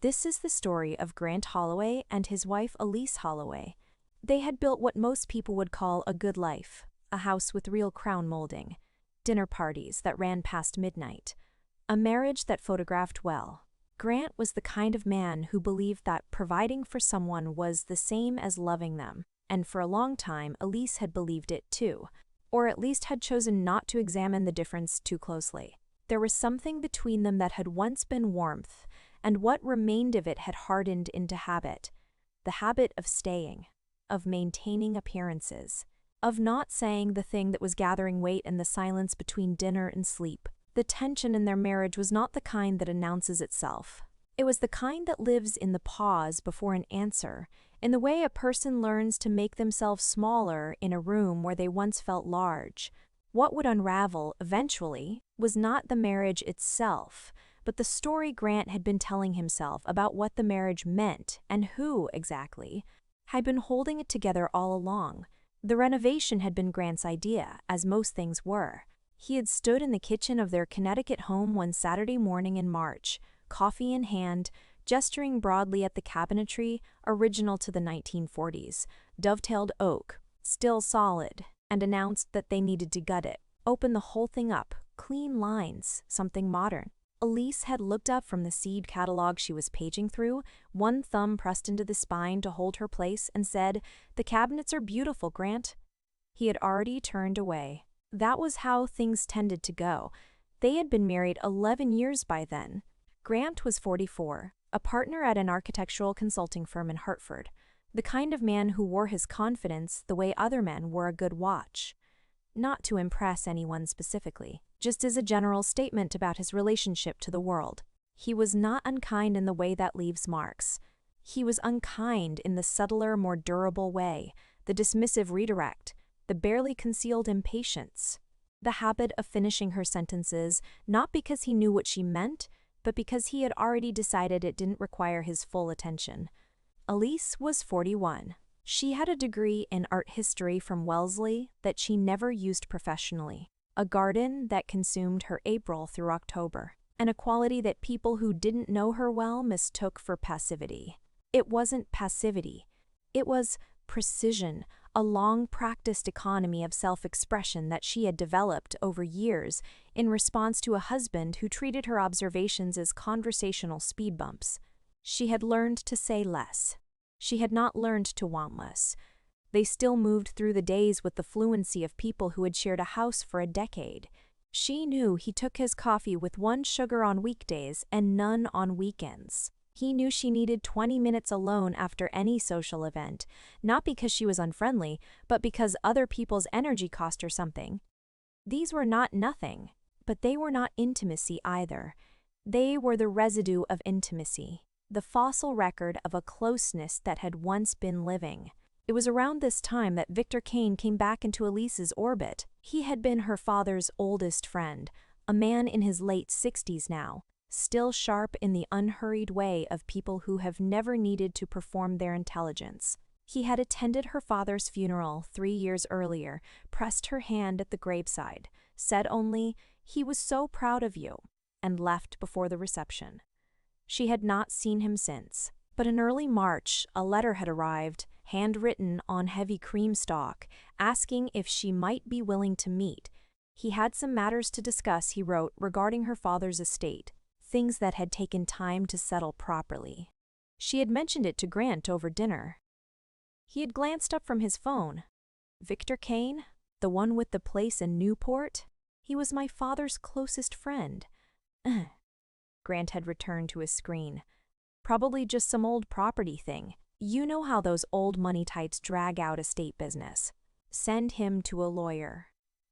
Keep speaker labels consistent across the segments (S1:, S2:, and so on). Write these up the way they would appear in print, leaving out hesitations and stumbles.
S1: This is the story of Grant Holloway and his wife Elise Holloway. They had built what most people would call a good life, a house with real crown molding, dinner parties that ran past midnight, a marriage that photographed well. Grant was the kind of man who believed that providing for someone was the same as loving them, and for a long time Elise had believed it too, or at least had chosen not to examine the difference too closely. There was something between them that had once been warmth, and what remained of it had hardened into habit. The habit of staying, of maintaining appearances, of not saying the thing that was gathering weight in the silence between dinner and sleep. The tension in their marriage was not the kind that announces itself. It was the kind that lives in the pause before an answer, in the way a person learns to make themselves smaller in a room where they once felt large. What would unravel, eventually, was not the marriage itself, but the story Grant had been telling himself about what the marriage meant and who, exactly, had been holding it together all along. The renovation had been Grant's idea, as most things were. He had stood in the kitchen of their Connecticut home one Saturday morning in March, coffee in hand, gesturing broadly at the cabinetry, original to the 1940s, dovetailed oak, still solid, and announced that they needed to gut it, open the whole thing up, clean lines, something modern. Elise had looked up from the seed catalog she was paging through, one thumb pressed into the spine to hold her place, and said, "The cabinets are beautiful, Grant." He had already turned away. That was how things tended to go. They had been married 11 years by then. Grant was 44, a partner at an architectural consulting firm in Hartford, the kind of man who wore his confidence the way other men wore a good watch. Not to impress anyone specifically, just as a general statement about his relationship to the world. He was not unkind in the way that leaves marks. He was unkind in the subtler, more durable way, the dismissive redirect, the barely concealed impatience, the habit of finishing her sentences not because he knew what she meant, but because he had already decided it didn't require his full attention. Elise was 41. She had a degree in art history from Wellesley that she never used professionally, a garden that consumed her April through October, and a quality that people who didn't know her well mistook for passivity. It wasn't passivity. It was precision, a long-practiced economy of self-expression that she had developed over years in response to a husband who treated her observations as conversational speed bumps. She had learned to say less. She had not learned to want less. They still moved through the days with the fluency of people who had shared a house for a decade. She knew he took his coffee with 1 sugar on weekdays and none on weekends. He knew she needed 20 minutes alone after any social event, not because she was unfriendly, but because other people's energy cost her something. These were not nothing, but they were not intimacy either. They were the residue of intimacy, the fossil record of a closeness that had once been living. It was around this time that Victor Kane came back into Elise's orbit. He had been her father's oldest friend, a man in his late 60s now, still sharp in the unhurried way of people who have never needed to perform their intelligence. He had attended her father's funeral 3 years earlier, pressed her hand at the graveside, said only, "He was so proud of you," and left before the reception. She had not seen him since, but in early March, a letter had arrived, handwritten on heavy cream stalk, asking if she might be willing to meet. He had some matters to discuss, he wrote, regarding her father's estate, things that had taken time to settle properly. She had mentioned it to Grant over dinner. He had glanced up from his phone. Victor Kane? The one with the place in Newport? He was my father's closest friend. Grant had returned to his screen. Probably just some old property thing. You know how those old money types drag out estate business. Send him to a lawyer.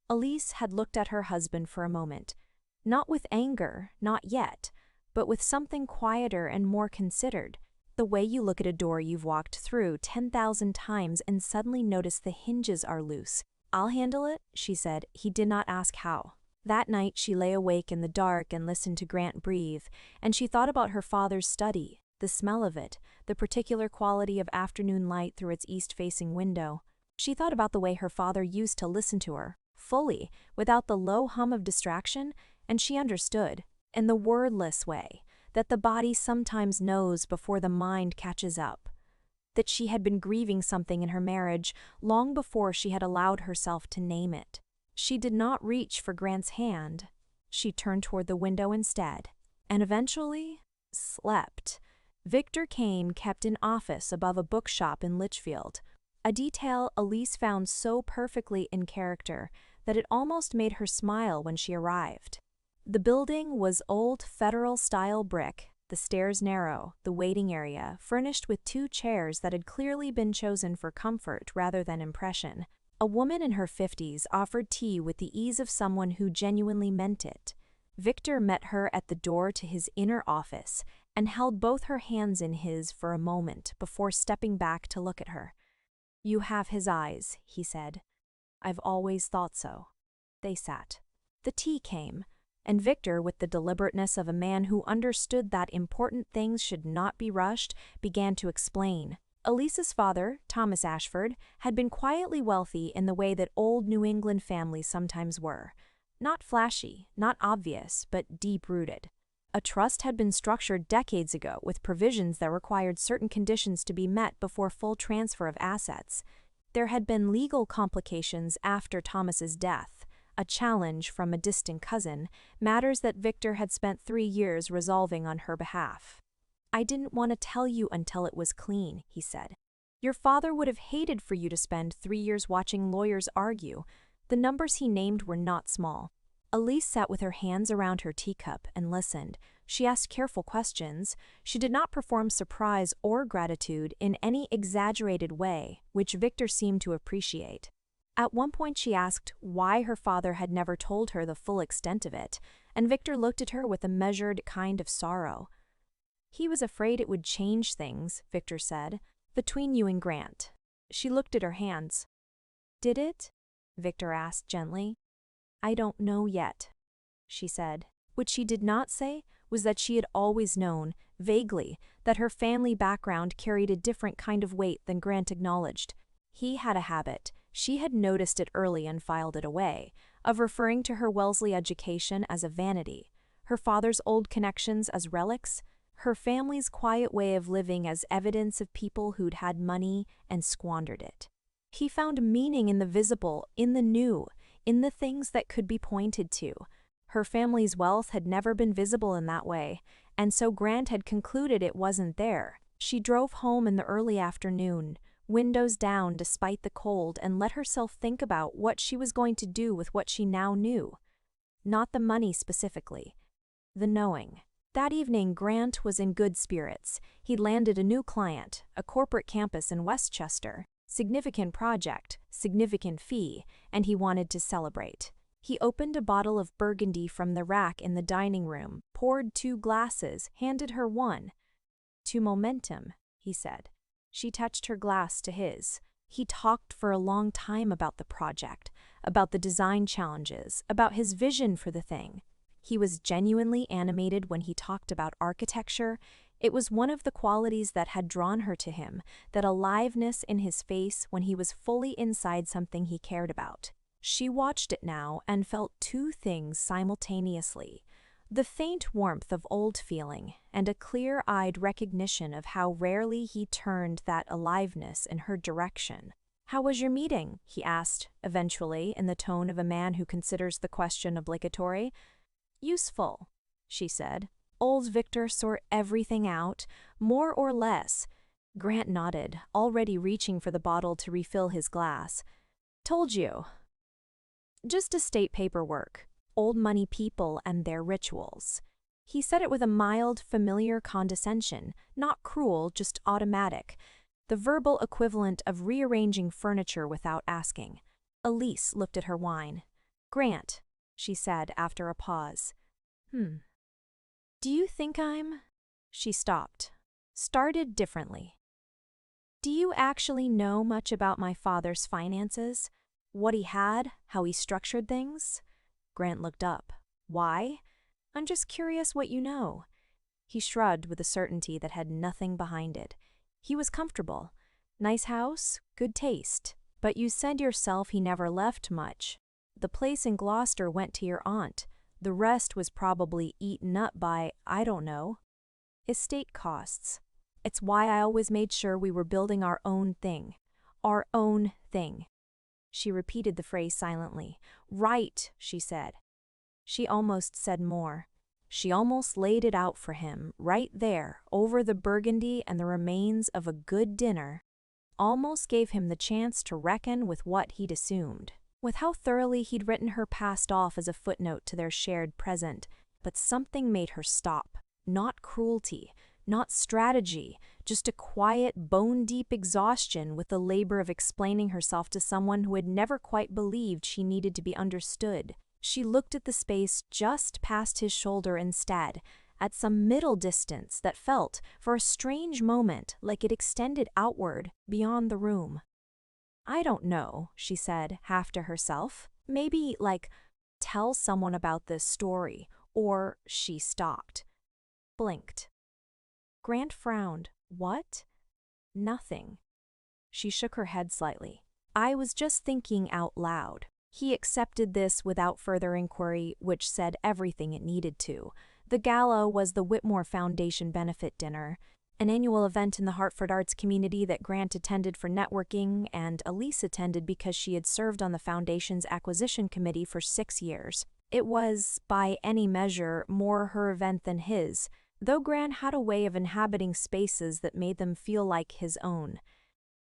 S1: Elise had looked at her husband for a moment. Not with anger, not yet, but with something quieter and more considered. The way you look at a door you've walked through 10,000 times and suddenly notice the hinges are loose. "I'll handle it," she said. He did not ask how. That night she lay awake in the dark and listened to Grant breathe, and she thought about her father's study, the smell of it, the particular quality of afternoon light through its east-facing window. She thought about the way her father used to listen to her, fully, without the low hum of distraction, and she understood, in the wordless way, that the body sometimes knows before the mind catches up, that she had been grieving something in her marriage long before she had allowed herself to name it. She did not reach for Grant's hand. She turned toward the window instead, and eventually slept. Victor Kane kept an office above a bookshop in Litchfield, a detail Elise found so perfectly in character that it almost made her smile when she arrived. The building was old Federal-style brick, the stairs narrow, the waiting area furnished with 2 chairs that had clearly been chosen for comfort rather than impression. A woman in her 50s offered tea with the ease of someone who genuinely meant it. Victor met her at the door to his inner office and held both her hands in his for a moment before stepping back to look at her. "You have his eyes," he said. "I've always thought so." They sat. The tea came, and Victor, with the deliberateness of a man who understood that important things should not be rushed, began to explain. Elise's father, Thomas Ashford, had been quietly wealthy in the way that old New England families sometimes were. Not flashy, not obvious, but deep-rooted. A trust had been structured decades ago with provisions that required certain conditions to be met before full transfer of assets. There had been legal complications after Thomas's death, a challenge from a distant cousin, matters that Victor had spent 3 years resolving on her behalf. "I didn't want to tell you until it was clean," he said. "Your father would have hated for you to spend 3 years watching lawyers argue." The numbers he named were not small. Elise sat with her hands around her teacup and listened. She asked careful questions. She did not perform surprise or gratitude in any exaggerated way, which Victor seemed to appreciate. At one point she asked why her father had never told her the full extent of it, and Victor looked at her with a measured kind of sorrow. "He was afraid it would change things," Victor said, "between you and Grant." She looked at her hands. "Did it?" Victor asked gently. "I don't know yet," she said. What she did not say was that she had always known, vaguely, that her family background carried a different kind of weight than Grant acknowledged. He had a habit, she had noticed it early and filed it away, of referring to her Wellesley education as a vanity, her father's old connections as relics, her family's quiet way of living as evidence of people who'd had money and squandered it. He found meaning in the visible, in the new, in the things that could be pointed to. Her family's wealth had never been visible in that way, and so Grant had concluded it wasn't there. She drove home in the early afternoon, windows down despite the cold, and let herself think about what she was going to do with what she now knew. Not the money specifically, the knowing. That evening, Grant was in good spirits. He'd landed a new client, a corporate campus in Westchester. Significant project, significant fee, and he wanted to celebrate. He opened a bottle of Burgundy from the rack in the dining room, poured 2 glasses, handed her one. "To momentum," he said. She touched her glass to his. He talked for a long time about the project, about the design challenges, about his vision for the thing. He was genuinely animated when he talked about architecture. It was one of the qualities that had drawn her to him, that aliveness in his face when he was fully inside something he cared about. She watched it now and felt 2 things simultaneously: the faint warmth of old feeling and a clear-eyed recognition of how rarely he turned that aliveness in her direction. "How was your meeting?" he asked, eventually, in the tone of a man who considers the question obligatory. "Useful," she said. Old Victor sort everything out, more or less. Grant nodded, already reaching for the bottle to refill his glass. "Told you. Just estate paperwork, old money people and their rituals." He said it with a mild, familiar condescension, not cruel, just automatic, the verbal equivalent of rearranging furniture without asking. Elise looked at her wine. "Grant," she said after a pause. "Do you think I'm—" She stopped. Started differently. "Do you actually know much about my father's finances? What he had, how he structured things?" Grant looked up. "Why? I'm just curious what you know." He shrugged with a certainty that had nothing behind it. He was comfortable. "Nice house, good taste. But you said yourself he never left much. The place in Gloucester went to your aunt. The rest was probably eaten up by, I don't know." Estate costs. It's why I always made sure we were building our own thing. Our own thing. She repeated the phrase silently. Right, she said. She almost said more. She almost laid it out for him, right there, over the burgundy and the remains of a good dinner. Almost gave him the chance to reckon with what he'd assumed, with how thoroughly he'd written her past off as a footnote to their shared present. But something made her stop. Not cruelty, not strategy, just a quiet, bone-deep exhaustion with the labor of explaining herself to someone who had never quite believed she needed to be understood. She looked at the space just past his shoulder instead, at some middle distance that felt, for a strange moment, like it extended outward, beyond the room. I don't know, she said, half to herself. Maybe, like, tell someone about this story, or she stopped. Blinked. Grant frowned. What? Nothing. She shook her head slightly. I was just thinking out loud. He accepted this without further inquiry, which said everything it needed to. The gala was the Whitmore Foundation Benefit Dinner, an annual event in the Hartford arts community that Grant attended for networking and Elise attended because she had served on the foundation's acquisition committee for 6 years. It was, by any measure, more her event than his, though Grant had a way of inhabiting spaces that made them feel like his own.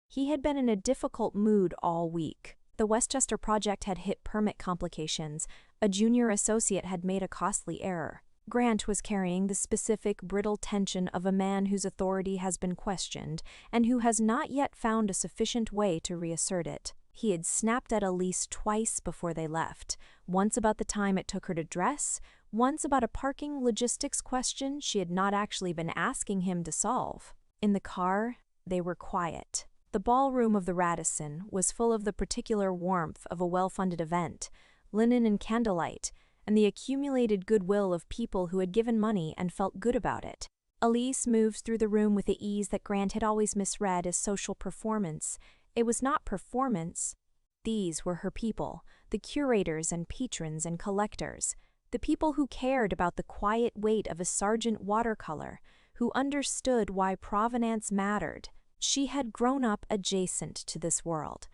S1: He had been in a difficult mood all week. The Westchester project had hit permit complications. A junior associate had made a costly error. Grant was carrying the specific, brittle tension of a man whose authority has been questioned and who has not yet found a sufficient way to reassert it. He had snapped at Elise twice before they left, once about the time it took her to dress, once about a parking logistics question she had not actually been asking him to solve. In the car, they were quiet. The ballroom of the Radisson was full of the particular warmth of a well-funded event, linen and candlelight, and the accumulated goodwill of people who had given money and felt good about it. Elise moved through the room with the ease that Grant had always misread as social performance. It was not performance. These were her people, the curators and patrons and collectors, the people who cared about the quiet weight of a Sargent watercolor, who understood why provenance mattered. She had grown up adjacent to this world.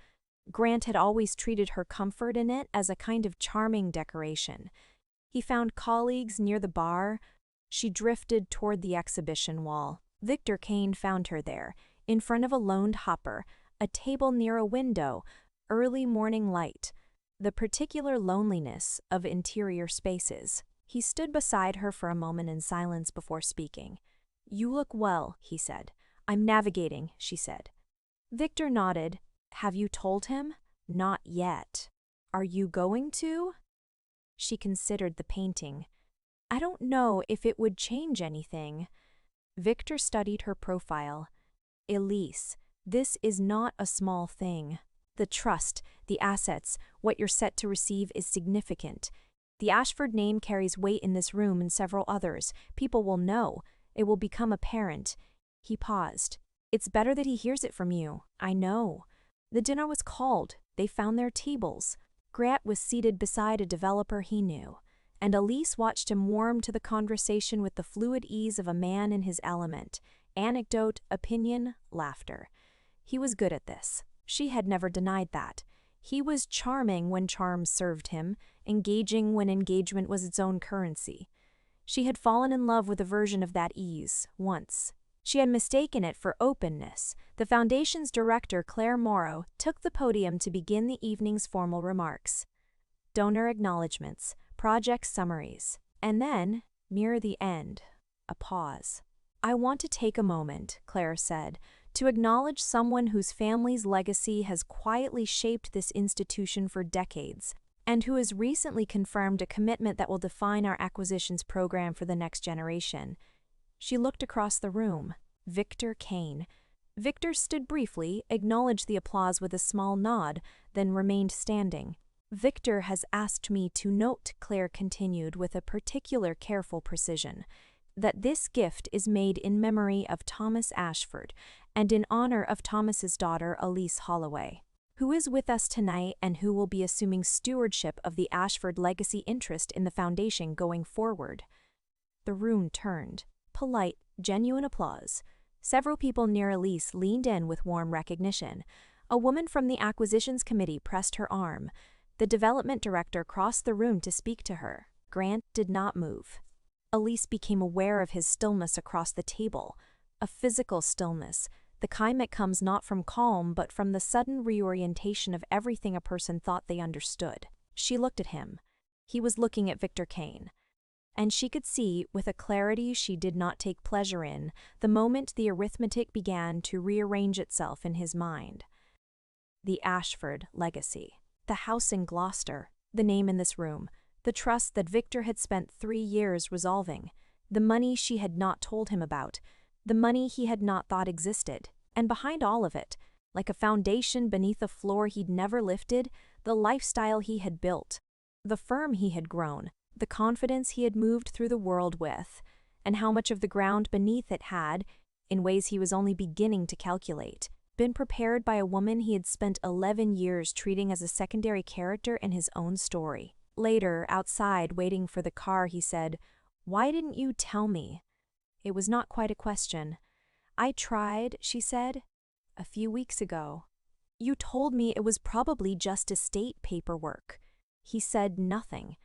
S1: Grant had always treated her comfort in it as a kind of charming decoration. He found colleagues near the bar. She drifted toward the exhibition wall. Victor Kane found her there, in front of a loned hopper, a table near a window, early morning light, the particular loneliness of interior spaces. He stood beside her for a moment in silence before speaking. You look well, he said. I'm navigating, she said. Victor nodded. Have you told him? Not yet. Are you going to? She considered the painting. I don't know if it would change anything. Victor studied her profile. Elise, this is not a small thing. The trust, the assets, what you're set to receive is significant. The Ashford name carries weight in this room and several others. People will know. It will become apparent. He paused. It's better that he hears it from you. I know. The dinner was called. They found their tables. Grant was seated beside a developer he knew, and Elise watched him warm to the conversation with the fluid ease of a man in his element. Anecdote, opinion, laughter. He was good at this. She had never denied that. He was charming when charm served him, engaging when engagement was its own currency. She had fallen in love with a version of that ease, once. She had mistaken it for openness. The Foundation's director, Claire Morrow, took the podium to begin the evening's formal remarks. Donor acknowledgments, project summaries, and then, near the end, a pause. I want to take a moment, Claire said, to acknowledge someone whose family's legacy has quietly shaped this institution for decades, and who has recently confirmed a commitment that will define our acquisitions program for the next generation. She looked across the room. Victor Kane. Victor stood briefly, acknowledged the applause with a small nod, then remained standing. Victor has asked me to note, Claire continued with a particular careful precision, that this gift is made in memory of Thomas Ashford and in honor of Thomas's daughter, Elise Holloway, who is with us tonight and who will be assuming stewardship of the Ashford legacy interest in the foundation going forward. The room turned. polite, genuine applause. Several people near Elise leaned in with warm recognition. A woman from the acquisitions committee pressed her arm. The development director crossed the room to speak to her. Grant did not move. Elise became aware of his stillness across the table, a physical stillness, the kind that comes not from calm but from the sudden reorientation of everything a person thought they understood. She looked at him. He was looking at Victor Kane. And she could see, with a clarity she did not take pleasure in, the moment the arithmetic began to rearrange itself in his mind. The Ashford legacy. The house in Gloucester. The name in this room. The trust that Victor had spent 3 years resolving. The money she had not told him about. The money he had not thought existed. And behind all of it, like a foundation beneath a floor he'd never lifted, the lifestyle he had built. The firm he had grown. The confidence he had moved through the world with, and how much of the ground beneath it had, in ways he was only beginning to calculate, been prepared by a woman he had spent 11 years treating as a secondary character in his own story. Later, outside, waiting for the car, he said, "Why didn't you tell me?" It was not quite a question. "I tried," she said, "a few weeks ago. You told me it was probably just estate paperwork." He said nothing.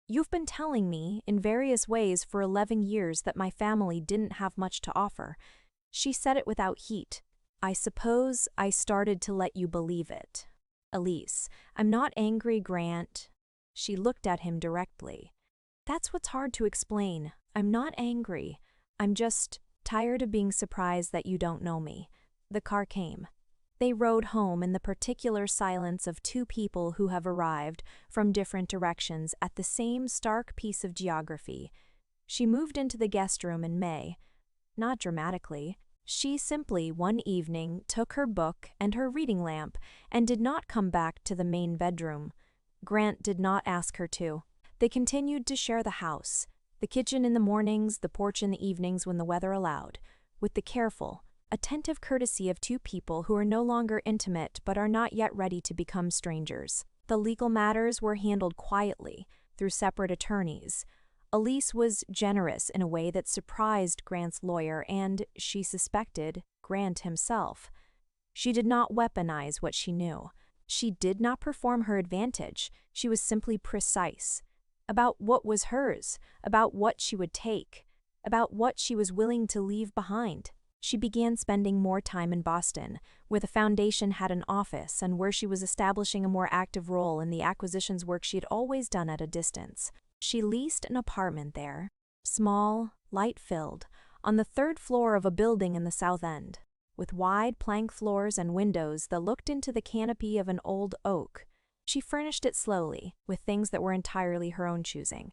S1: "You've been telling me, in various ways for 11 years, that my family didn't have much to offer." She said it without heat. "I suppose I started to let you believe it." "Elise, I'm not angry, Grant." She looked at him directly. "That's what's hard to explain. I'm not angry. I'm just tired of being surprised that you don't know me." The car came. They rode home in the particular silence of two people who have arrived from different directions at the same stark piece of geography. She moved into the guest room in May. Not dramatically. She simply, one evening, took her book and her reading lamp and did not come back to the main bedroom. Grant did not ask her to. They continued to share the house, the kitchen in the mornings, the porch in the evenings when the weather allowed, with the careful, attentive courtesy of two people who are no longer intimate but are not yet ready to become strangers. The legal matters were handled quietly, through separate attorneys. Elise was generous in a way that surprised Grant's lawyer and, she suspected, Grant himself. She did not weaponize what she knew. She did not perform her advantage. She was simply precise. About what was hers, about what she would take, about what she was willing to leave behind. She began spending more time in Boston, where the foundation had an office and where she was establishing a more active role in the acquisitions work she had always done at a distance. She leased an apartment there, small, light-filled, on the 3rd floor of a building in the South End, with wide plank floors and windows that looked into the canopy of an old oak. She furnished it slowly, with things that were entirely her own choosing.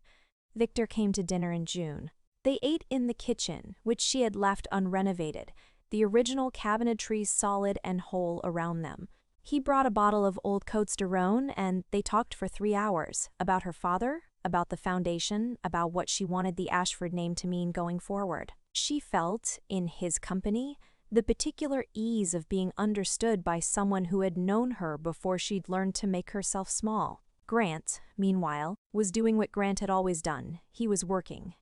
S1: Victor came to dinner in June. They ate in the kitchen, which she had left unrenovated, the original cabinetry solid and whole around them. He brought a bottle of old Côtes de Rhône, and they talked for 3 hours, about her father, about the foundation, about what she wanted the Ashford name to mean going forward. She felt, in his company, the particular ease of being understood by someone who had known her before she'd learned to make herself small. Grant, meanwhile, was doing what Grant had always done. He was working.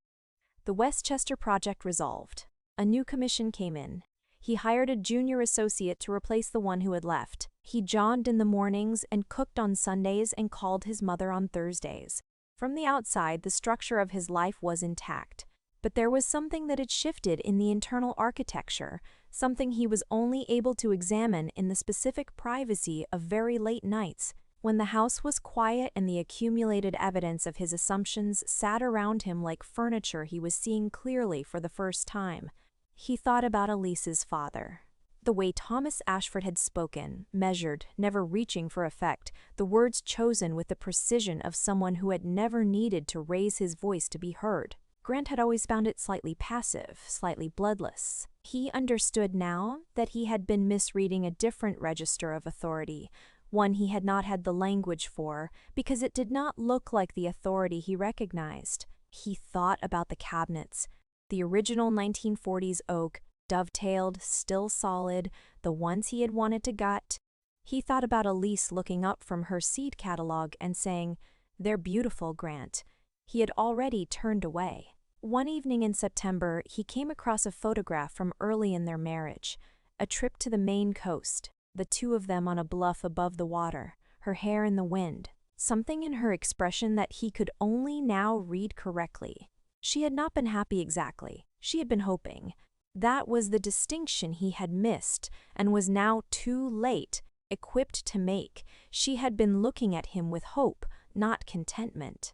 S1: The Westchester project resolved. A new commission came in. He hired a junior associate to replace the one who had left. He jogged in the mornings and cooked on Sundays and called his mother on Thursdays. From the outside, the structure of his life was intact. But there was something that had shifted in the internal architecture, something he was only able to examine in the specific privacy of very late nights, when the house was quiet and the accumulated evidence of his assumptions sat around him like furniture he was seeing clearly for the first time. He thought about Elise's father. The way Thomas Ashford had spoken, measured, never reaching for effect, the words chosen with the precision of someone who had never needed to raise his voice to be heard. Grant had always found it slightly passive, slightly bloodless. He understood now that he had been misreading a different register of authority, one he had not had the language for, because it did not look like the authority he recognized. He thought about the cabinets, the original 1940s oak, dovetailed, still solid, the ones he had wanted to gut. He thought about Elise looking up from her seed catalog and saying, "They're beautiful, Grant." He had already turned away. One evening in September, he came across a photograph from early in their marriage, a trip to the Maine coast, the two of them on a bluff above the water, her hair in the wind, something in her expression that he could only now read correctly. She had not been happy exactly. She had been hoping. That was the distinction he had missed and was now too late, equipped to make. She had been looking at him with hope, not contentment.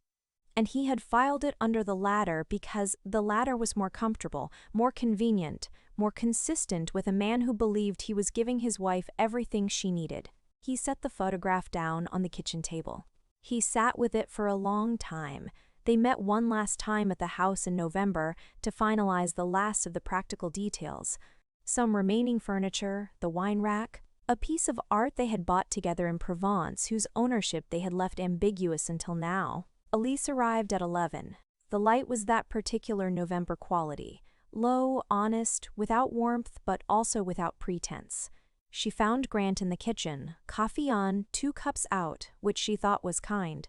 S1: And he had filed it under the ladder because the ladder was more comfortable, more convenient, more consistent with a man who believed he was giving his wife everything she needed. He set the photograph down on the kitchen table. He sat with it for a long time. They met one last time at the house in November to finalize the last of the practical details. Some remaining furniture, the wine rack, a piece of art they had bought together in Provence whose ownership they had left ambiguous until now. Elise arrived at 11. The light was that particular November quality, low, honest, without warmth but also without pretense. She found Grant in the kitchen, coffee on, 2 cups out, which she thought was kind.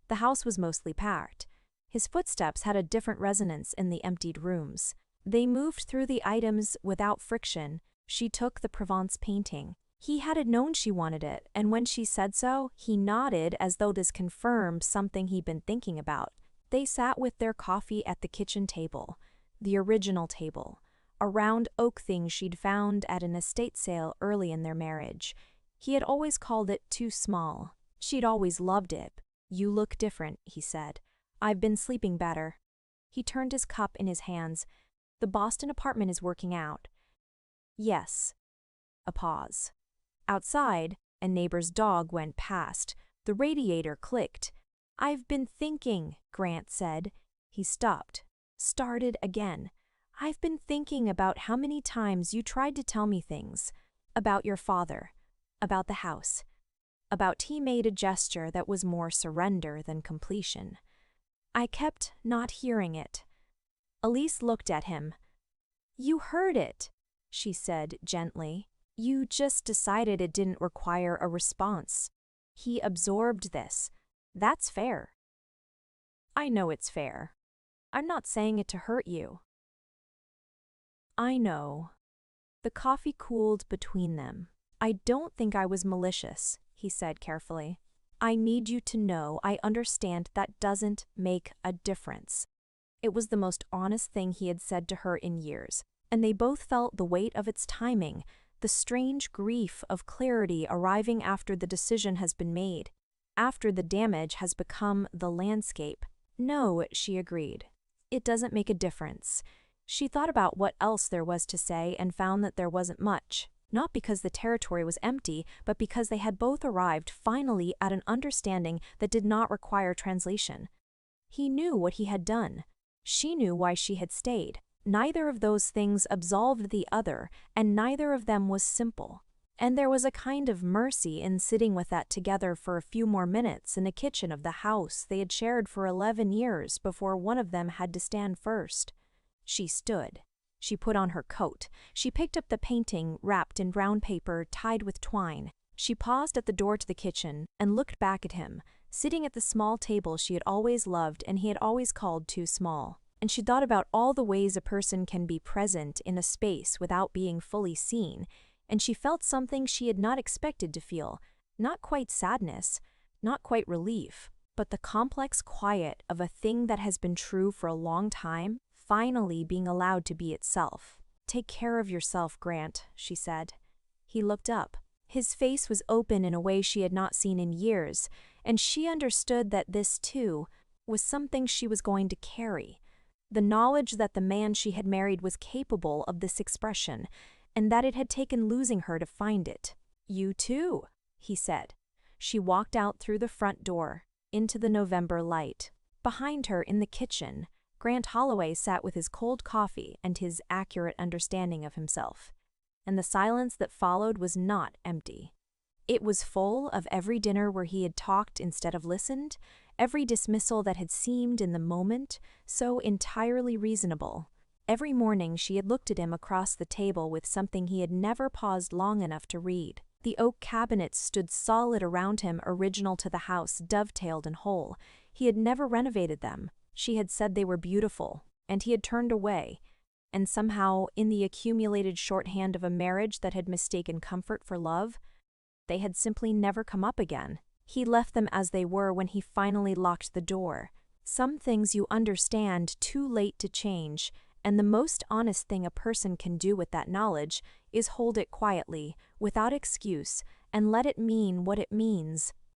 S1: The house was mostly packed. His footsteps had a different resonance in the emptied rooms. They moved through the items without friction. She took the Provence painting. He had known she wanted it, and when she said so, he nodded as though this confirmed something he'd been thinking about. They sat with their coffee at the kitchen table, the original table, a round oak thing she'd found at an estate sale early in their marriage. He had always called it too small. She'd always loved it. "You look different," he said. "I've been sleeping better." He turned his cup in his hands. "The Boston apartment is working out." "Yes." A pause. Outside, a neighbor's dog went past. The radiator clicked. "I've been thinking," Grant said. He stopped. Started again. "I've been thinking about how many times you tried to tell me things. About your father. About the house. About he made a gesture that was more surrender than completion. I kept not hearing it." Elise looked at him. "You heard it," she said gently. "You just decided it didn't require a response." He absorbed this. "That's fair." "I know it's fair. I'm not saying it to hurt you." "I know." The coffee cooled between them. "I don't think I was malicious," he said carefully. "I need you to know I understand that doesn't make a difference." It was the most honest thing he had said to her in years, and they both felt the weight of its timing, the strange grief of clarity arriving after the decision has been made, after the damage has become the landscape. "No," she agreed. "It doesn't make a difference." She thought about what else there was to say and found that there wasn't much. Not because the territory was empty, but because they had both arrived finally at an understanding that did not require translation. He knew what he had done. She knew why she had stayed. Neither of those things absolved the other, and neither of them was simple. And there was a kind of mercy in sitting with that together for a few more minutes in the kitchen of the house they had shared for 11 years before one of them had to stand first. She stood. She put on her coat. She picked up the painting wrapped in brown paper tied with twine. She paused at the door to the kitchen and looked back at him, sitting at the small table she had always loved and he had always called too small. And she thought about all the ways a person can be present in a space without being fully seen, and she felt something she had not expected to feel, not quite sadness, not quite relief, but the complex quiet of a thing that has been true for a long time, finally being allowed to be itself. "Take care of yourself, Grant," she said. He looked up. His face was open in a way she had not seen in years, and she understood that this, too, was something she was going to carry. The knowledge that the man she had married was capable of this expression, and that it had taken losing her to find it. "You too," he said. She walked out through the front door, into the November light. Behind her, in the kitchen, Grant Holloway sat with his cold coffee and his accurate understanding of himself. And the silence that followed was not empty. It was full of every dinner where he had talked instead of listened, every dismissal that had seemed in the moment so entirely reasonable. Every morning she had looked at him across the table with something he had never paused long enough to read. The oak cabinets stood solid around him, original to the house, dovetailed and whole. He had never renovated them. She had said they were beautiful, and he had turned away. And somehow, in the accumulated shorthand of a marriage that had mistaken comfort for love, they had simply never come up again. He left them as they were when he finally locked the door. Some things you understand too late to change, and the most honest thing a person can do with that knowledge is hold it quietly, without excuse, and let it mean what it means.